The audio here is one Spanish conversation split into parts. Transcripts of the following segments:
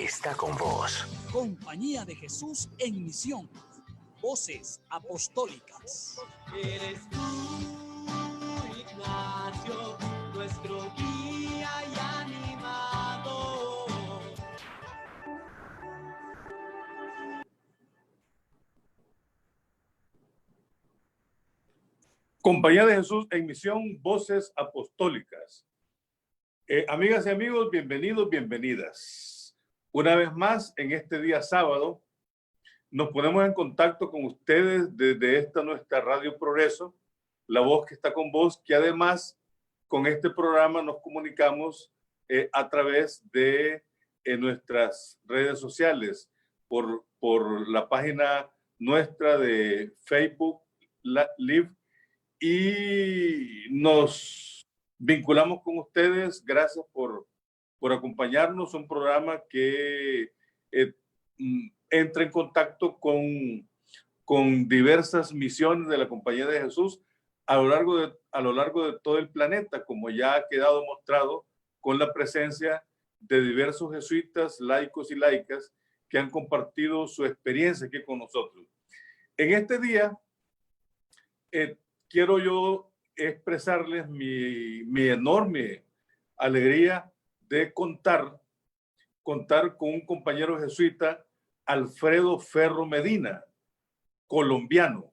está con vos. Compañía de Jesús en misión. Voces apostólicas. Eres tú, Ignacio, nuestro guía y animador. Compañía de Jesús en misión, Voces Apostólicas. Amigas y amigos, bienvenidos, bienvenidas. Una vez más, en este día sábado, nos ponemos en contacto con ustedes desde esta nuestra Radio Progreso, la voz que está con vos, que además con este programa nos comunicamos a través de nuestras redes sociales, por la página nuestra de Facebook Live, y nos vinculamos con ustedes. Gracias por acompañarnos. Un programa que entra en contacto con diversas misiones de la Compañía de Jesús a lo largo de todo el planeta, como ya ha quedado mostrado con la presencia de diversos jesuitas, laicos y laicas que han compartido su experiencia aquí con nosotros. En este día, quiero yo expresarles mi enorme alegría de contar con un compañero jesuita, Alfredo Ferro Medina, colombiano.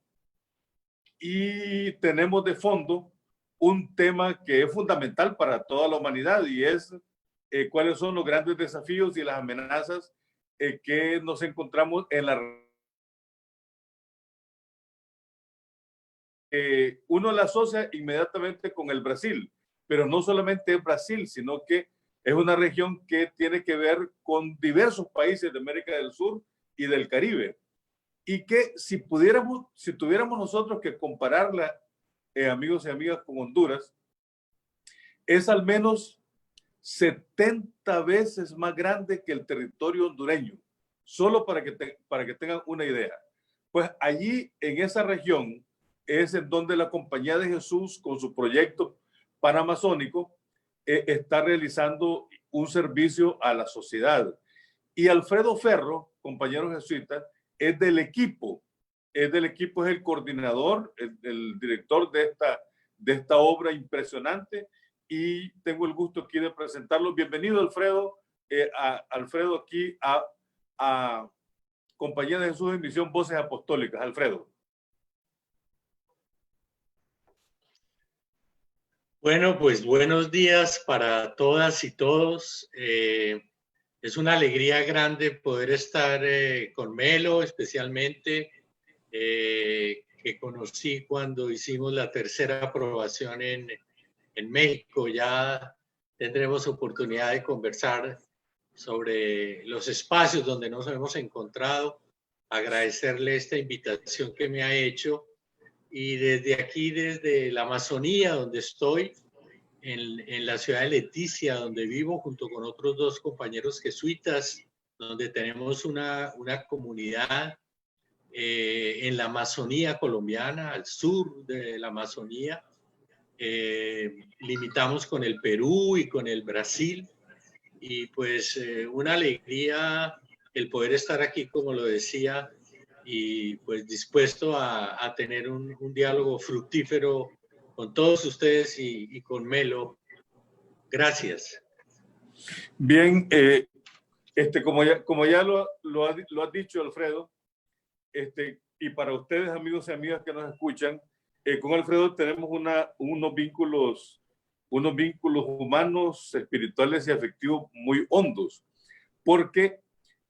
Y tenemos de fondo un tema que es fundamental para toda la humanidad, y es cuáles son los grandes desafíos y las amenazas que nos encontramos en la uno la asocia inmediatamente con el Brasil, pero no solamente es Brasil, sino que es una región que tiene que ver con diversos países de América del Sur y del Caribe, y que si tuviéramos nosotros que compararla, amigos y amigas, con Honduras, es al menos 70 veces más grande que el territorio hondureño, solo para que tengan una idea. Pues allí, en esa región, es en donde la Compañía de Jesús, con su proyecto panamazónico, está realizando un servicio a la sociedad. Y Alfredo Ferro, compañero jesuita, es del equipo, es el coordinador, el director de esta obra impresionante, y tengo el gusto aquí de presentarlo. Bienvenido, Alfredo, Alfredo aquí a Compañía de Jesús en misión, Voces Apostólicas. Alfredo. Bueno, pues buenos días para todas y todos. Es una alegría grande poder estar con Melo, especialmente, que conocí cuando hicimos la tercera aprobación en México. Ya tendremos oportunidad de conversar sobre los espacios donde nos hemos encontrado. Agradecerle esta invitación que me ha hecho. Y desde aquí, desde la Amazonía, donde estoy, en la ciudad de Leticia, donde vivo junto con otros dos compañeros jesuitas, donde tenemos una comunidad en la Amazonía colombiana, al sur de la Amazonía. Limitamos con el Perú y con el Brasil. Y pues una alegría el poder estar aquí, como lo decía, y pues dispuesto a tener un diálogo fructífero con todos ustedes y con Melo. Gracias. Bien, como ya lo has dicho, Alfredo, y para ustedes, amigos y amigas que nos escuchan, con Alfredo tenemos unos vínculos humanos, espirituales y afectivos muy hondos, porque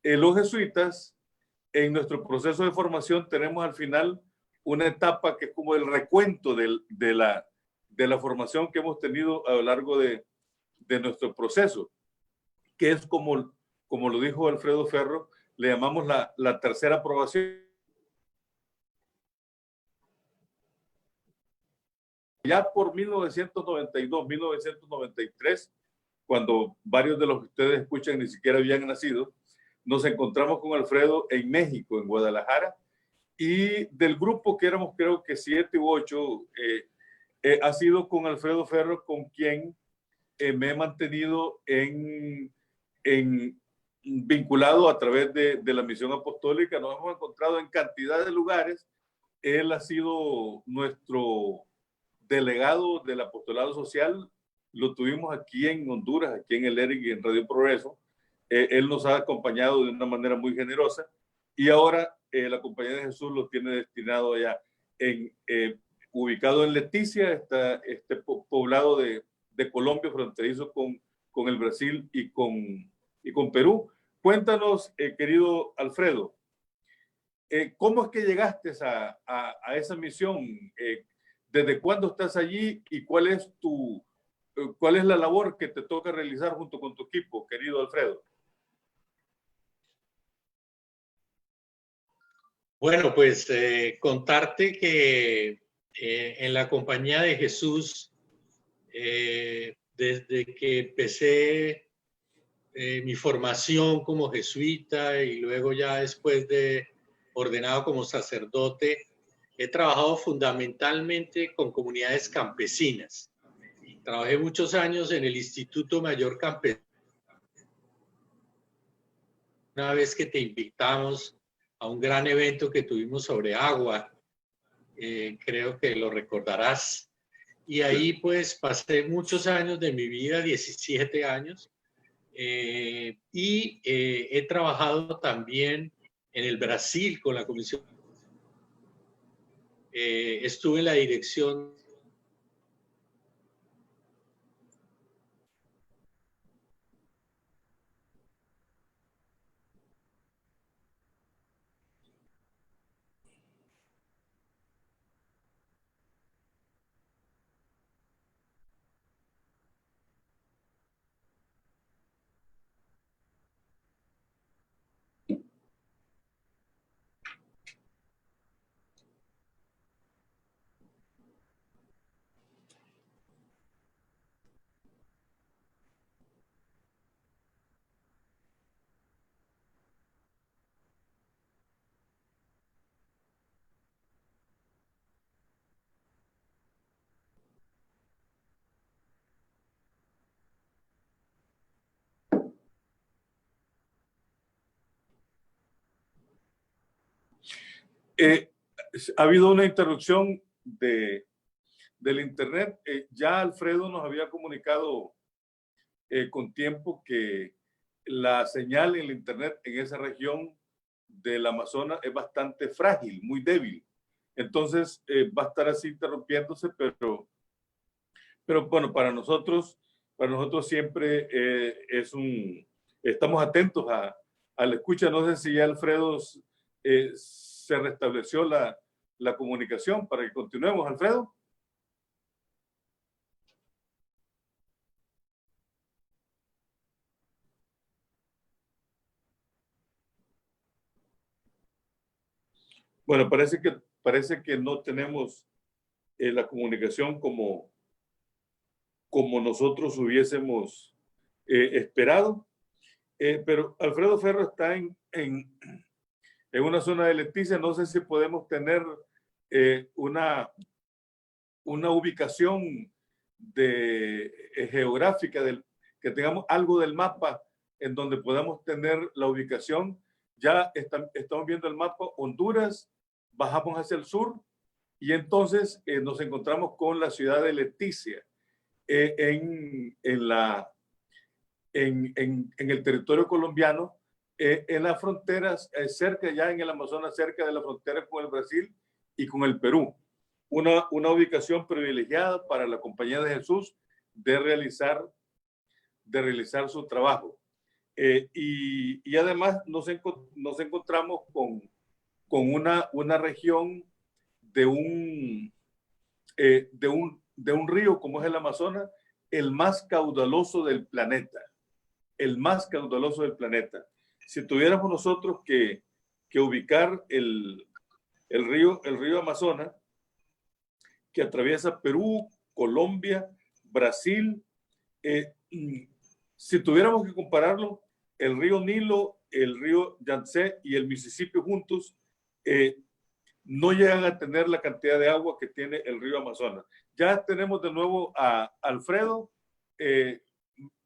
los jesuitas, en nuestro proceso de formación, tenemos al final una etapa que es como el recuento de la formación que hemos tenido a lo largo de nuestro proceso, que es como lo dijo Alfredo Ferro, le llamamos la tercera aprobación. Ya por 1992, 1993, cuando varios de los que ustedes escuchan ni siquiera habían nacido, nos encontramos con Alfredo en México, en Guadalajara, y del grupo que éramos, creo que 7 u 8, ha sido con Alfredo Ferro con quien me he mantenido en vinculado a través de la misión apostólica. Nos hemos encontrado en cantidad de lugares. Él ha sido nuestro delegado del apostolado social. Lo tuvimos aquí en Honduras, aquí en el ERIC y en Radio Progreso. Él nos ha acompañado de una manera muy generosa y ahora la Compañía de Jesús lo tiene destinado allá, ubicado en Leticia, este poblado de Colombia, fronterizo con el Brasil y con Perú. Cuéntanos, querido Alfredo, ¿cómo es que llegaste a esa misión? ¿Desde cuándo estás allí y cuál es la labor que te toca realizar junto con tu equipo, querido Alfredo? Bueno, pues contarte que en la Compañía de Jesús, desde que empecé mi formación como jesuita y luego ya después de ordenado como sacerdote, he trabajado fundamentalmente con comunidades campesinas. Trabajé muchos años en el Instituto Mayor Campesino. Una vez que te invitamos a un gran evento que tuvimos sobre agua, creo que lo recordarás. Y ahí pues pasé muchos años de mi vida, 17 años, y he trabajado también en el Brasil con la Comisión. Estuve en la dirección Ha habido una interrupción del internet. Ya Alfredo nos había comunicado con tiempo que la señal en el internet en esa región del Amazonas es bastante frágil, muy débil. Entonces va a estar así interrumpiéndose, pero bueno, para nosotros siempre estamos atentos a la escucha. No sé si ya Alfredo se restableció la comunicación para que continuemos, Alfredo. Bueno, parece que no tenemos la comunicación como nosotros hubiésemos esperado. Pero Alfredo Ferro está en una zona de Leticia. No sé si podemos tener una ubicación geográfica, que tengamos algo del mapa en donde podamos tener la ubicación. Ya estamos viendo el mapa Honduras, bajamos hacia el sur y entonces nos encontramos con la ciudad de Leticia en el territorio colombiano, en las fronteras, cerca ya en el Amazonas, cerca de la frontera con el Brasil y con el Perú. Una ubicación privilegiada para la Compañía de Jesús de realizar su trabajo. Y además nos encontramos con una región de un río como es el Amazonas, el más caudaloso del planeta. El más caudaloso del planeta. Si tuviéramos nosotros que ubicar el río Amazonas, que atraviesa Perú, Colombia, Brasil, si tuviéramos que compararlo, el río Nilo, el río Yangtze y el Mississippi juntos, no llegan a tener la cantidad de agua que tiene el río Amazonas. Ya tenemos de nuevo a Alfredo.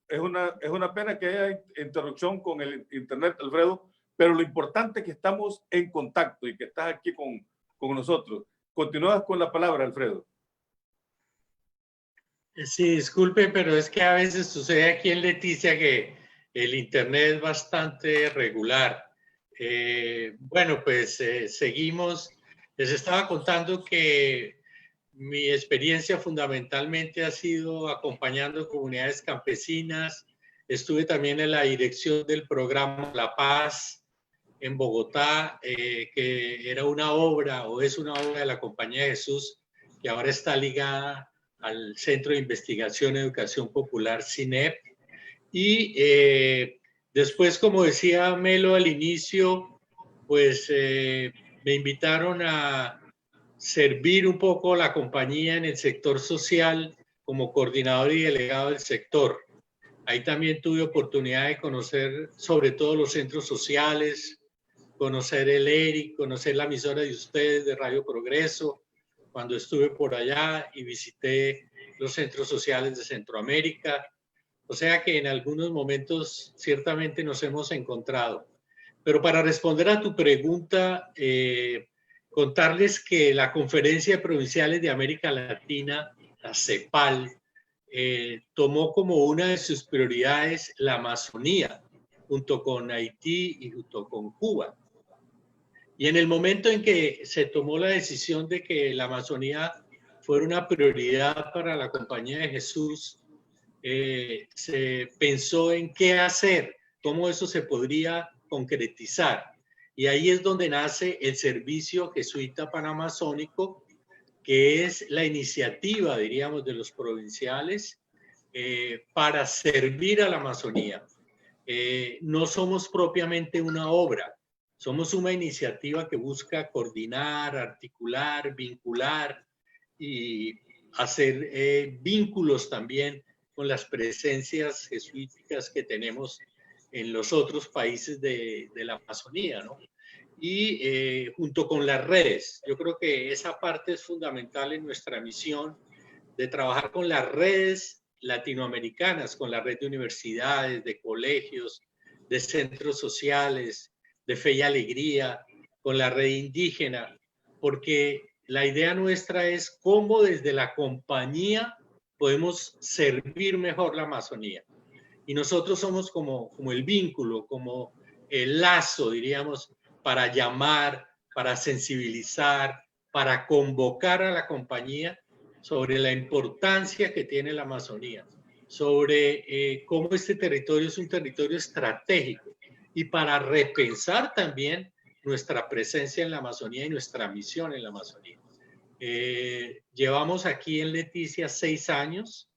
es una pena que haya interrupción con el internet, Alfredo, pero lo importante es que estamos en contacto y que estás aquí con nosotros. Continúas con la palabra, Alfredo. Sí, disculpe, pero es que a veces sucede aquí en Leticia que el internet es bastante regular. Bueno, pues seguimos. Les estaba contando que mi experiencia fundamentalmente ha sido acompañando comunidades campesinas. Estuve también en la dirección del programa La Paz en Bogotá, que era una obra o es una obra de la Compañía de Jesús, que ahora está ligada al Centro de Investigación y Educación Popular, CINEP. Y después, como decía Melo al inicio, pues me invitaron a servir un poco la compañía en el sector social como coordinador y delegado del sector. Ahí también tuve oportunidad de conocer sobre todo los centros sociales, conocer el ERI, conocer la emisora de ustedes de Radio Progreso, cuando estuve por allá y visité los centros sociales de Centroamérica. O sea que en algunos momentos ciertamente nos hemos encontrado. Pero para responder a tu pregunta, contarles que la Conferencia de Provinciales de América Latina, la CEPAL, tomó como una de sus prioridades la Amazonía, junto con Haití y junto con Cuba. Y en el momento en que se tomó la decisión de que la Amazonía fuera una prioridad para la Compañía de Jesús, se pensó en qué hacer, cómo eso se podría concretizar. Y ahí es donde nace el Servicio Jesuita Panamazónico, que es la iniciativa, diríamos, de los provinciales para servir a la Amazonía. No somos propiamente una obra, somos una iniciativa que busca coordinar, articular, vincular y hacer vínculos también con las presencias jesuíticas que tenemos en los otros países de la Amazonía, ¿no? Y junto con las redes, yo creo que esa parte es fundamental en nuestra misión de trabajar con las redes latinoamericanas, con la red de universidades, de colegios, de centros sociales, de Fe y Alegría, con la red indígena, porque la idea nuestra es cómo desde la compañía podemos servir mejor la Amazonía. Y nosotros somos como el vínculo, como el lazo, diríamos, para llamar, para sensibilizar, para convocar a la compañía sobre la importancia que tiene la Amazonía, sobre cómo este territorio es un territorio estratégico y para repensar también nuestra presencia en la Amazonía y nuestra misión en la Amazonía. Llevamos aquí en Leticia 6 años.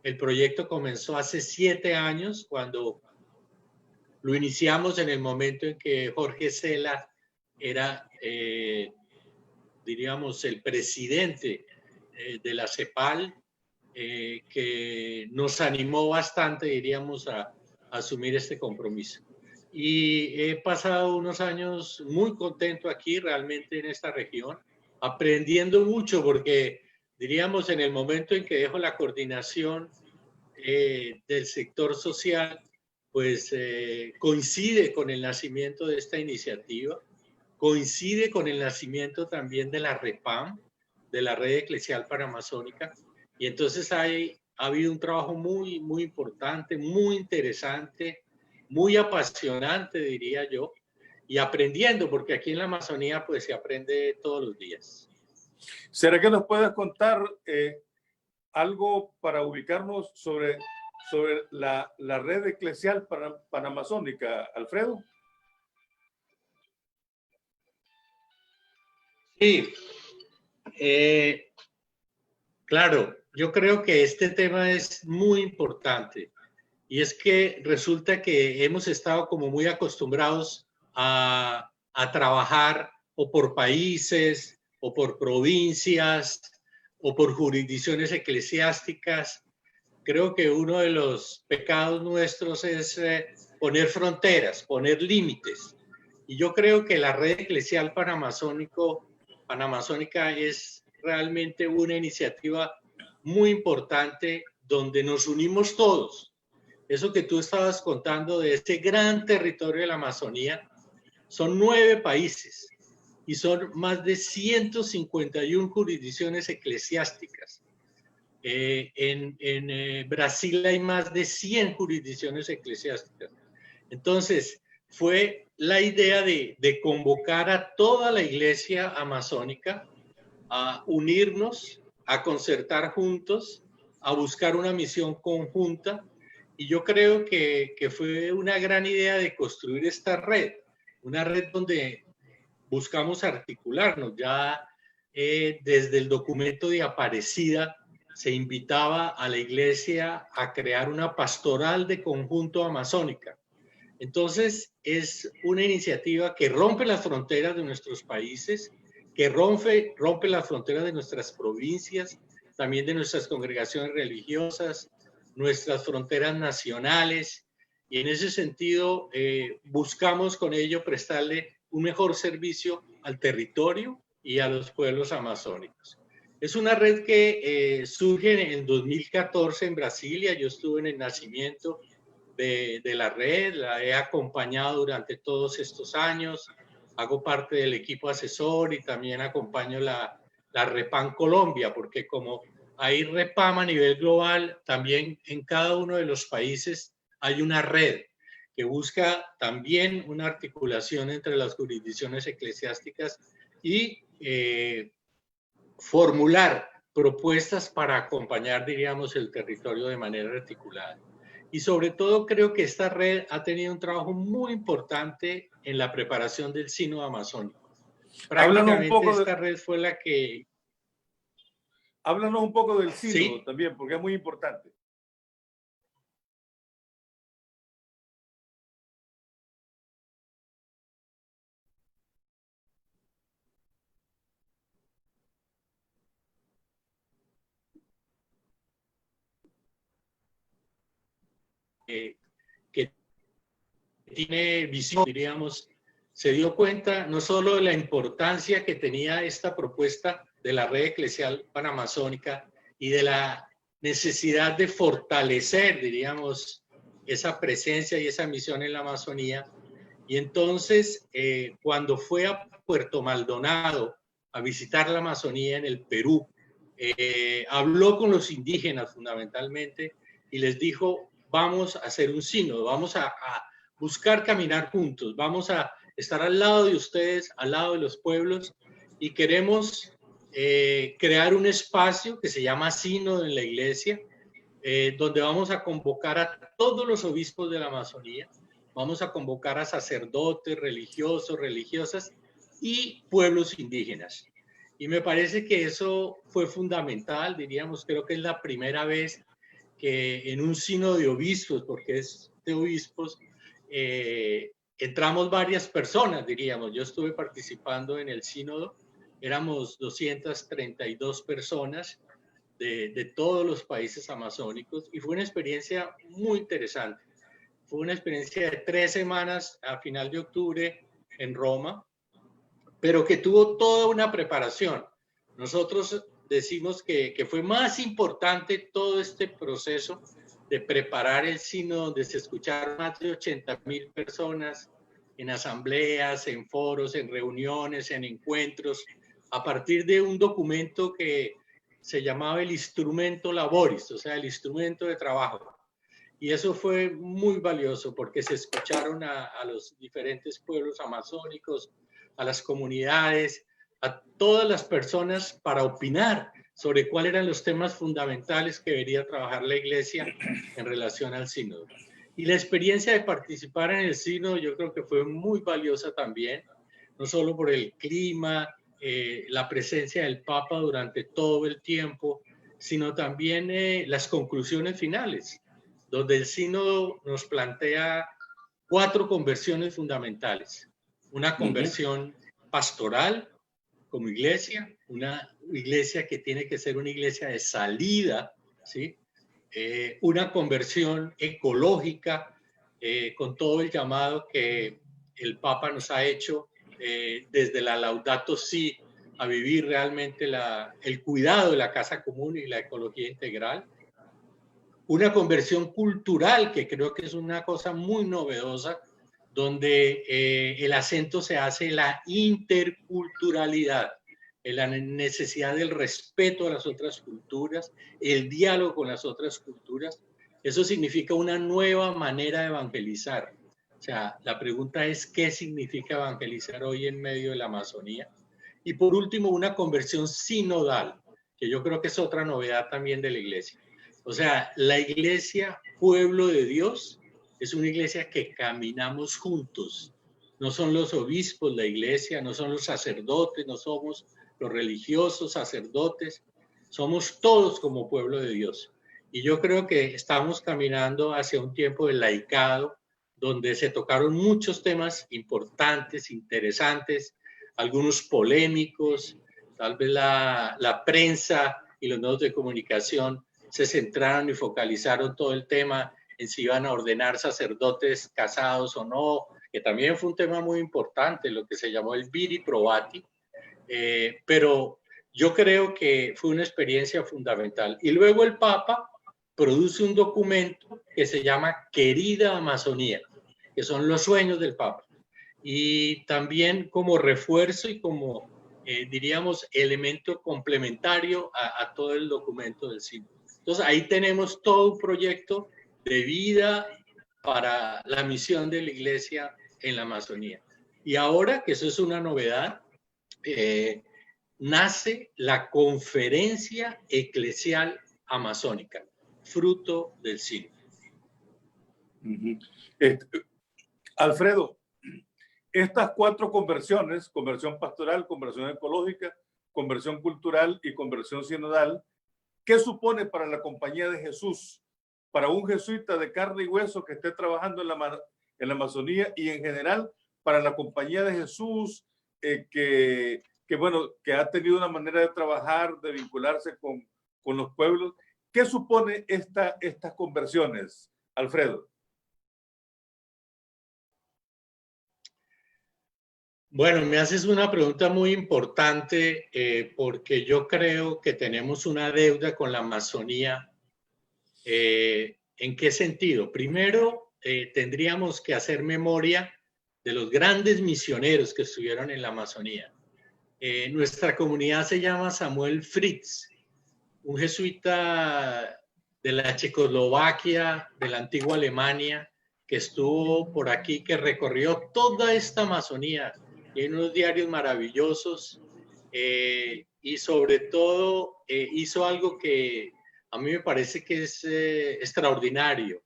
El proyecto comenzó hace 7 años, cuando lo iniciamos en el momento en que Jorge Cela era, diríamos, el presidente de la CEPAL, que nos animó bastante, diríamos, a asumir este compromiso. Y he pasado unos años muy contento aquí, realmente en esta región, aprendiendo mucho, porque diríamos en el momento en que dejo la coordinación del sector social, pues coincide con el nacimiento de esta iniciativa, coincide con el nacimiento también de la REPAM, de la Red Eclesial Panamazónica, y entonces ha habido un trabajo muy, muy importante, muy interesante, muy apasionante, diría yo, y aprendiendo, porque aquí en la Amazonía pues se aprende todos los días. ¿Será que nos puedes contar algo para ubicarnos sobre la red eclesial panamazónica, Alfredo? Sí, claro, yo creo que este tema es muy importante y es que resulta que hemos estado como muy acostumbrados a trabajar o por países o por provincias o por jurisdicciones eclesiásticas. Creo que uno de los pecados nuestros es poner fronteras, poner límites. Y yo creo que la red eclesial panamazónica es realmente una iniciativa muy importante donde nos unimos todos. eso que tú estabas contando de este gran territorio de la Amazonía, son 9 países y son más de 151 jurisdicciones eclesiásticas. En Brasil hay más de 100 jurisdicciones eclesiásticas. Entonces, fue la idea de convocar a toda la iglesia amazónica a unirnos, a concertar juntos, a buscar una misión conjunta. Y yo creo que fue una gran idea de construir esta red, una red donde buscamos articularnos. Ya desde el documento de Aparecida se invitaba a la iglesia a crear una pastoral de conjunto amazónica. Entonces, es una iniciativa que rompe las fronteras de nuestros países, que rompe las fronteras de nuestras provincias, también de nuestras congregaciones religiosas, nuestras fronteras nacionales, y en ese sentido buscamos con ello prestarle un mejor servicio al territorio y a los pueblos amazónicos. Es una red que surge en 2014 en Brasilia. Yo estuve en el nacimiento de la red, la he acompañado durante todos estos años, hago parte del equipo asesor y también acompaño la REPAM Colombia, porque como hay REPAM a nivel global, también en cada uno de los países hay una red que busca también una articulación entre las jurisdicciones eclesiásticas y formular propuestas para acompañar, diríamos, el territorio de manera articulada. Y sobre todo creo que esta red ha tenido un trabajo muy importante en la preparación del sínodo amazónico. Prácticamente esta red fue la que... Háblanos un poco del sínodo también, porque es muy importante. Que tiene visión, diríamos, se dio cuenta no solo de la importancia que tenía esta propuesta de la red eclesial panamazónica y de la necesidad de fortalecer, diríamos, esa presencia y esa misión en la Amazonía. Y entonces, cuando fue a Puerto Maldonado a visitar la Amazonía en el Perú, habló con los indígenas fundamentalmente y les dijo: vamos a hacer un sínodo, vamos a buscar caminar juntos, vamos a estar al lado de ustedes, al lado de los pueblos, y queremos crear un espacio que se llama sínodo en la iglesia, donde vamos a convocar a todos los obispos de la Amazonía, vamos a convocar a sacerdotes, religiosos, religiosas y pueblos indígenas. Y me parece que eso fue fundamental, diríamos, creo que es la primera vez que en un sínodo de obispos, porque es de obispos, entramos varias personas, diríamos. Yo estuve participando en el sínodo, éramos 232 personas de todos los países amazónicos y fue una experiencia muy interesante. Fue una experiencia de 3 semanas a final de octubre en Roma, pero que tuvo toda una preparación. Nosotros decimos que fue más importante todo este proceso de preparar el sínodo, donde se escucharon más de 80,000 personas en asambleas, en foros, en reuniones, en encuentros, a partir de un documento que se llamaba el Instrumento Laboris, o sea, el instrumento de trabajo. Y eso fue muy valioso porque se escucharon a los diferentes pueblos amazónicos, a las comunidades, a todas las personas para opinar sobre cuáles eran los temas fundamentales que debería trabajar la iglesia en relación al sínodo. Y la experiencia de participar en el sínodo yo creo que fue muy valiosa también, no solo por el clima, la presencia del Papa durante todo el tiempo, sino también las conclusiones finales, donde el sínodo nos plantea 4 conversiones fundamentales. Una conversión pastoral como iglesia, una iglesia que tiene que ser una iglesia de salida, ¿sí? Una conversión ecológica, con todo el llamado que el Papa nos ha hecho desde la Laudato Si a vivir realmente el cuidado de la casa común y la ecología integral. una conversión cultural, que creo que es una cosa muy novedosa, donde el acento se hace en la interculturalidad, en la necesidad del respeto a las otras culturas, el diálogo con las otras culturas. Eso significa una nueva manera de evangelizar. O sea, la pregunta es, ¿qué significa evangelizar hoy en medio de la Amazonía? Y por último, una conversión sinodal, que yo creo que es otra novedad también de la iglesia. O sea, la iglesia, pueblo de Dios, es una iglesia que caminamos juntos. No son los obispos la iglesia, no son los sacerdotes, no somos los religiosos, sacerdotes, somos todos como pueblo de Dios. Y yo creo que estamos caminando hacia un tiempo de laicado, donde se tocaron muchos temas importantes, interesantes, algunos polémicos, tal vez la prensa y los medios de comunicación se centraron y focalizaron todo el tema en si iban a ordenar sacerdotes casados o no, que también fue un tema muy importante, lo que se llamó el viri probati, pero yo creo que fue una experiencia fundamental. Y luego el Papa produce un documento que se llama Querida Amazonía, que son los sueños del Papa. Y también como refuerzo y como, diríamos, elemento complementario a todo el documento del sínodo. Entonces ahí tenemos todo un proyecto de vida para la misión de la iglesia en la Amazonía. Y ahora, que eso es una novedad, nace la Conferencia Eclesial Amazónica, fruto del sínodo. Alfredo, estas 4 conversiones, conversión pastoral, conversión ecológica, conversión cultural y conversión sinodal, ¿qué supone para la Compañía de Jesús, para un jesuita de carne y hueso que esté trabajando en la Amazonía y en general para la Compañía de Jesús, que ha tenido una manera de trabajar, de vincularse con los pueblos? ¿Qué supone estas conversiones, Alfredo? Bueno, me haces una pregunta muy importante porque yo creo que tenemos una deuda con la Amazonía. ¿En qué sentido? Primero, tendríamos que hacer memoria de los grandes misioneros que estuvieron en la Amazonía. Nuestra comunidad se llama Samuel Fritz, un jesuita de la Checoslovaquia, de la antigua Alemania, que estuvo por aquí, que recorrió toda esta Amazonía. Y unos diarios maravillosos y sobre todo hizo algo que a mí me parece que es extraordinario,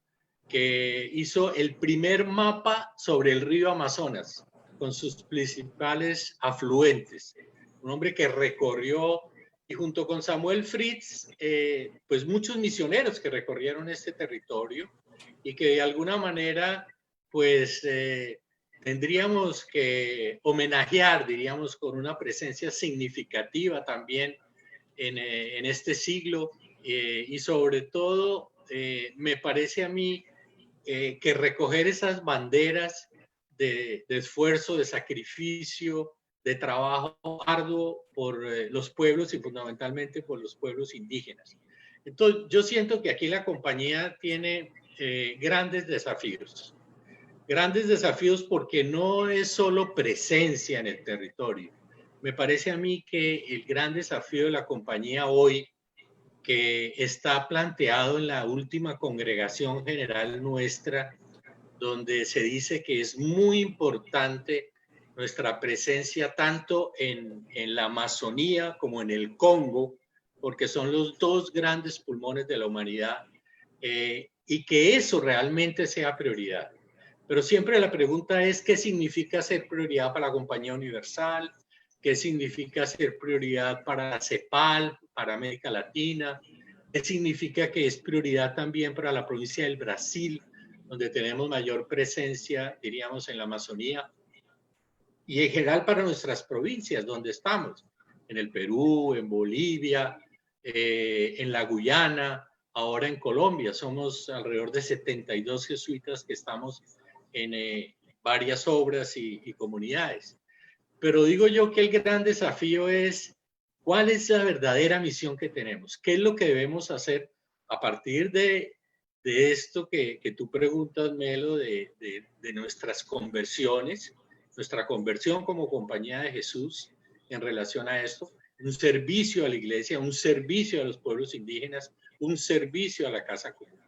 que hizo el primer mapa sobre el río Amazonas con sus principales afluentes. Un hombre que recorrió, y junto con Samuel Fritz, pues muchos misioneros que recorrieron este territorio y que de alguna manera pues tendríamos que homenajear, diríamos, con una presencia significativa también en este siglo y sobre todo me parece a mí que recoger esas banderas de esfuerzo, de sacrificio, de trabajo arduo por los pueblos y fundamentalmente por los pueblos indígenas. Entonces yo siento que aquí la compañía tiene grandes desafíos. Grandes desafíos porque no es solo presencia en el territorio. Me parece a mí que el gran desafío de la compañía hoy, que está planteado en la última congregación general nuestra, donde se dice que es muy importante nuestra presencia tanto en la Amazonía como en el Congo, porque son los 2 grandes pulmones de la humanidad, y que eso realmente sea prioridad. Pero siempre la pregunta es, ¿qué significa ser prioridad para la Compañía Universal? ¿Qué significa ser prioridad para la CEPAL, para América Latina? ¿Qué significa que es prioridad también para la provincia del Brasil, donde tenemos mayor presencia, diríamos, en la Amazonía? Y en general para nuestras provincias, donde estamos, en el Perú, en Bolivia, en la Guyana, ahora en Colombia. Somos alrededor de 72 jesuitas que estamos en varias obras y comunidades. Pero digo yo que el gran desafío es cuál es la verdadera misión que tenemos, qué es lo que debemos hacer a partir de de esto que tú preguntas, Melo, de nuestras conversiones, nuestra conversión como Compañía de Jesús en relación a esto, un servicio a la iglesia, un servicio a los pueblos indígenas, un servicio a la casa común.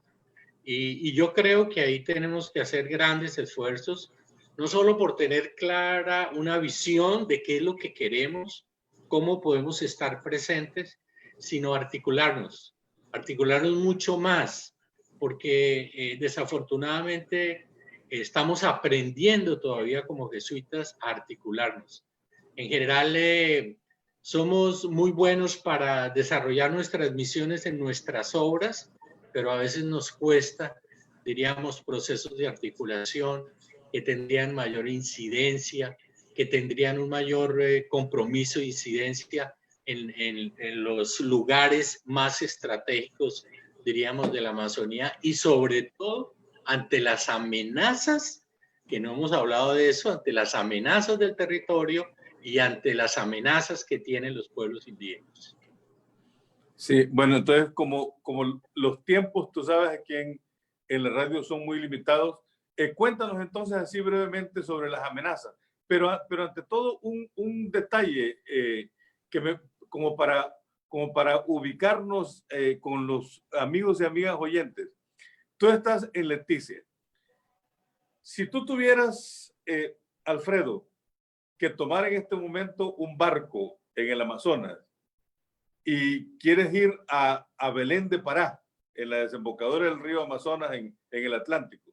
Y yo creo que ahí tenemos que hacer grandes esfuerzos, no solo por tener clara una visión de qué es lo que queremos, cómo podemos estar presentes, sino articularnos mucho más, porque desafortunadamente estamos aprendiendo todavía como jesuitas a articularnos. En general, somos muy buenos para desarrollar nuestras misiones en nuestras obras, pero a veces nos cuesta, diríamos, procesos de articulación que tendrían mayor incidencia, que tendrían un mayor compromiso e incidencia en los lugares más estratégicos, diríamos, de la Amazonía, y sobre todo ante las amenazas, que no hemos hablado de eso, ante las amenazas del territorio y ante las amenazas que tienen los pueblos indígenas. Sí, bueno, entonces como los tiempos, tú sabes, aquí en la radio son muy limitados, cuéntanos entonces así brevemente sobre las amenazas, pero ante todo un detalle como para ubicarnos con los amigos y amigas oyentes. Tú estás en Leticia. Si tú tuvieras, Alfredo, que tomar en este momento un barco en el Amazonas y quieres ir a Belén de Pará, en la desembocadura del río Amazonas en el Atlántico,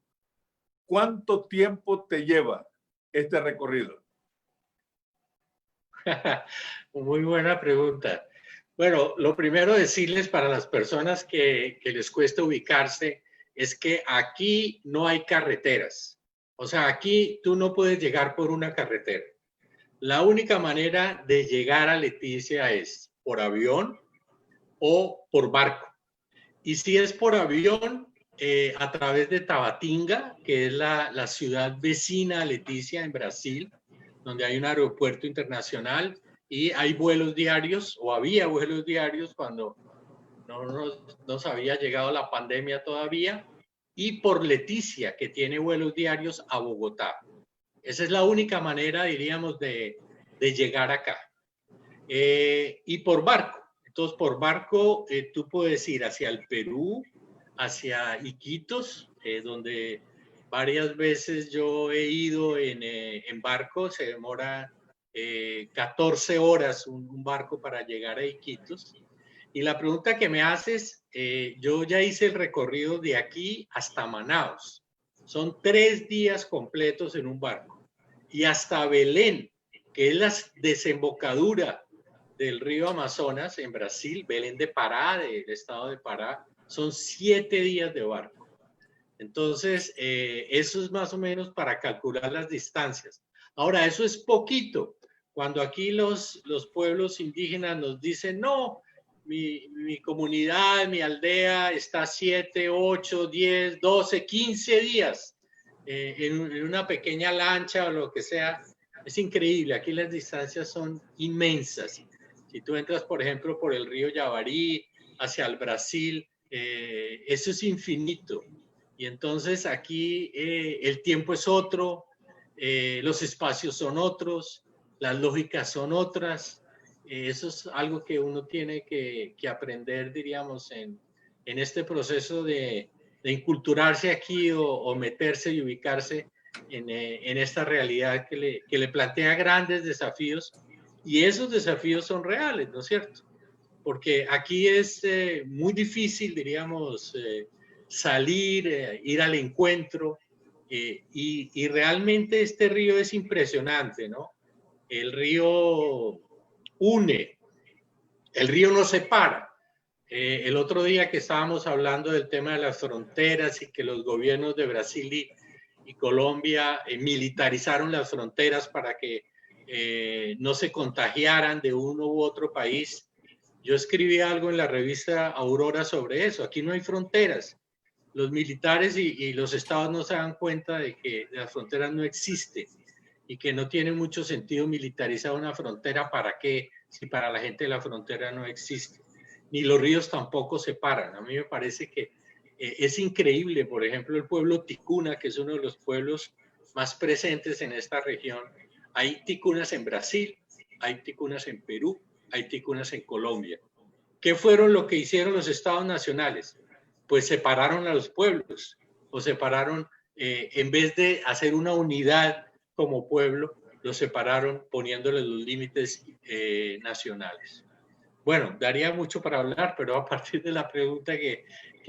¿cuánto tiempo te lleva este recorrido? Muy buena pregunta. Bueno, lo primero decirles para las personas que les cuesta ubicarse es que aquí no hay carreteras. O sea, aquí tú no puedes llegar por una carretera. La única manera de llegar a Leticia es por avión o por barco. Y si es por avión, a través de Tabatinga, que es la ciudad vecina a Leticia en Brasil, donde hay un aeropuerto internacional y hay vuelos diarios, o había vuelos diarios cuando no nos había llegado la pandemia todavía, y por Leticia, que tiene vuelos diarios a Bogotá. Esa es la única manera, diríamos, de llegar acá. Y por barco. Entonces, por barco, tú puedes ir hacia el Perú, hacia Iquitos, donde varias veces yo he ido en barco. Se demora 14 horas un barco para llegar a Iquitos. Y la pregunta que me haces, yo ya hice el recorrido de aquí hasta Manaos. Son 3 días completos en un barco. Y hasta Belén, que es la desembocadura del río Amazonas en Brasil, Belén de Pará, del estado de Pará, son 7 días de barco. Entonces, eso es más o menos para calcular las distancias. Ahora, eso es poquito. Cuando aquí los pueblos indígenas nos dicen, no, mi comunidad, mi aldea está 7, 8, 10, 12, 15 días en una pequeña lancha o lo que sea. Es increíble. Aquí las distancias son inmensas. Si tú entras, por ejemplo, por el río Yavarí hacia el Brasil, eso es infinito. Y entonces aquí el tiempo es otro, los espacios son otros, las lógicas son otras. Eso es algo que uno tiene que aprender, diríamos, en este proceso de inculturarse aquí o meterse y ubicarse en esta realidad que le plantea grandes desafíos. Y esos desafíos son reales, ¿no es cierto? Porque aquí es muy difícil, diríamos, salir, ir al encuentro, y realmente este río es impresionante, ¿no? El río une, el río no separa. El otro día que estábamos hablando del tema de las fronteras y que los gobiernos de Brasil y Colombia militarizaron las fronteras para que no se contagiaran de uno u otro país. Yo escribí algo en la revista Aurora sobre eso. Aquí no hay fronteras. Los militares y los estados no se dan cuenta de que las fronteras no existen y que no tiene mucho sentido militarizar una frontera. ¿Para qué? Si para la gente la frontera no existe. Ni los ríos tampoco separan. A mí me parece que Es increíble, por ejemplo, el pueblo ticuna, que es uno de los pueblos más presentes en esta región. Hay ticunas en Brasil, hay ticunas en Perú, hay ticunas en Colombia. ¿Qué fueron lo que hicieron los estados nacionales? Pues separaron a los pueblos, o separaron, en vez de hacer una unidad como pueblo, los separaron poniéndoles los límites nacionales. Bueno, daría mucho para hablar, pero a partir de la pregunta que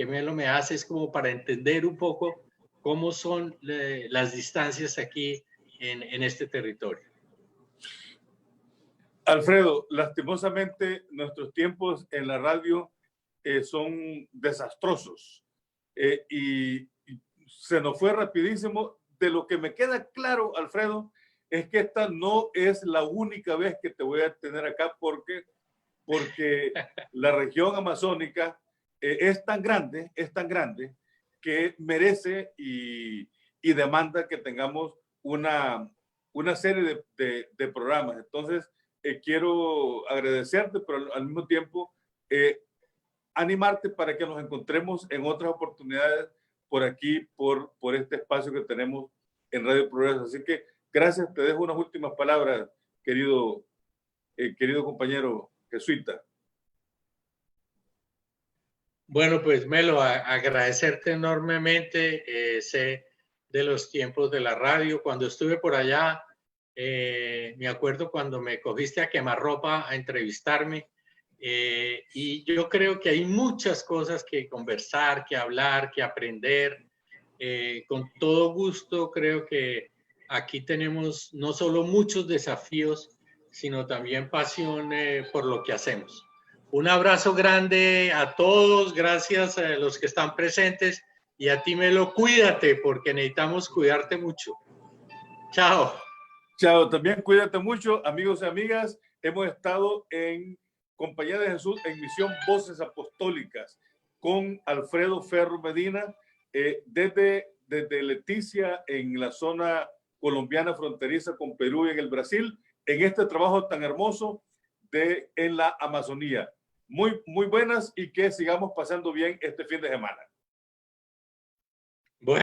Melo me hace es como para entender un poco cómo son las distancias aquí en este territorio. Alfredo, lastimosamente nuestros tiempos en la radio son desastrosos y se nos fue rapidísimo. De lo que me queda claro, Alfredo, es que esta no es la única vez que te voy a tener acá porque la región amazónica es tan grande que merece y demanda que tengamos una serie de programas. Entonces, quiero agradecerte, pero al mismo tiempo animarte para que nos encontremos en otras oportunidades por aquí, por este espacio que tenemos en Radio Progreso. Así que gracias, te dejo unas últimas palabras, querido compañero jesuita. Bueno, pues Melo, agradecerte enormemente. Sé de los tiempos de la radio. Cuando estuve por allá, me acuerdo cuando me cogiste a quemarropa a entrevistarme. Y yo creo que hay muchas cosas que conversar, que hablar, que aprender. Con todo gusto, creo que aquí tenemos no solo muchos desafíos, sino también pasión por lo que hacemos. Un abrazo grande a todos, gracias a los que están presentes y a ti, Melo, cuídate porque necesitamos cuidarte mucho. Chao. Chao, también cuídate mucho, amigos y amigas. Hemos estado en Compañía de Jesús en Misión Voces Apostólicas con Alfredo Ferro Medina desde Leticia en la zona colombiana fronteriza con Perú y en el Brasil, en este trabajo tan hermoso en la Amazonía. Muy buenas y que sigamos pasando bien este fin de semana.